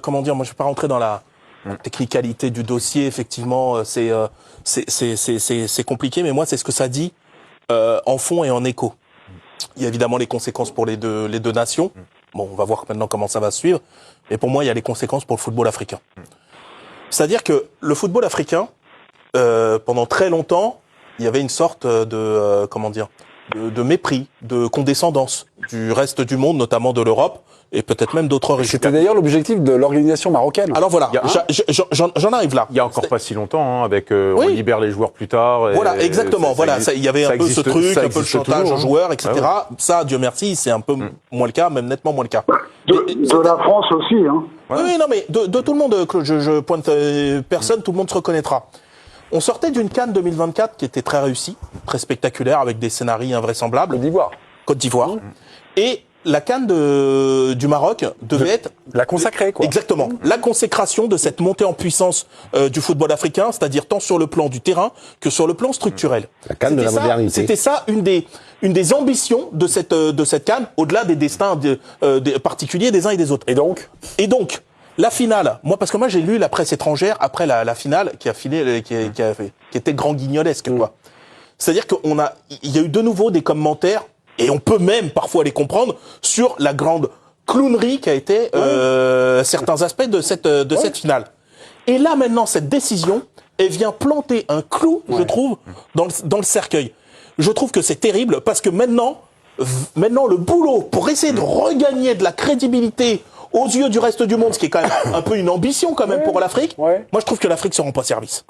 comment dire, moi je ne vais pas rentrer dans la technicalité du dossier, effectivement, c'est compliqué, mais moi c'est ce que ça dit en fond et en écho. Il y a évidemment les conséquences pour les deux nations. Bon, on va voir maintenant comment ça va se suivre. Mais pour moi, il y a les conséquences pour le football africain. C'est-à-dire que le football africain, pendant très longtemps, il y avait une sorte de mépris, de condescendance du reste du monde, notamment de l'Europe, et peut-être même d'autres régions. C'était d'ailleurs l'objectif de l'organisation marocaine. Alors voilà, j'en arrive là. Il y a encore pas si longtemps, avec on libère les joueurs plus tard. Voilà, exactement. Il y avait un peu ce truc, un peu le chantage aux joueurs, etc. Ouais. Ça, Dieu merci, c'est un peu moins le cas, même nettement moins le cas. De la France aussi, hein. Oui, non, mais de tout le monde, je pointe personne, tout le monde se reconnaîtra. On sortait d'une CAN 2024 qui était très réussie, très spectaculaire, avec des scénarios invraisemblables. Côte d'Ivoire. Et la CAN du Maroc devait être... La consacrer, quoi. Exactement. La consécration de cette montée en puissance du football africain, c'est-à-dire tant sur le plan du terrain que sur le plan structurel. La CAN de la modernité. C'était ça une des ambitions de cette CAN, au-delà des destins particuliers des uns et des autres. Et donc, la finale, parce que moi j'ai lu la presse étrangère après la finale qui était grand guignolesque, quoi. C'est-à-dire qu'il y a eu de nouveau des commentaires, et on peut même parfois les comprendre, sur la grande clownerie qui a été certains aspects de cette finale. Et là maintenant, cette décision, elle vient planter un clou, je trouve, dans le cercueil. Je trouve que c'est terrible, parce que maintenant le boulot pour essayer de regagner de la crédibilité aux yeux du reste du monde, ce qui est quand même un peu une ambition quand même pour l'Afrique, moi je trouve que l'Afrique ne se rend pas service.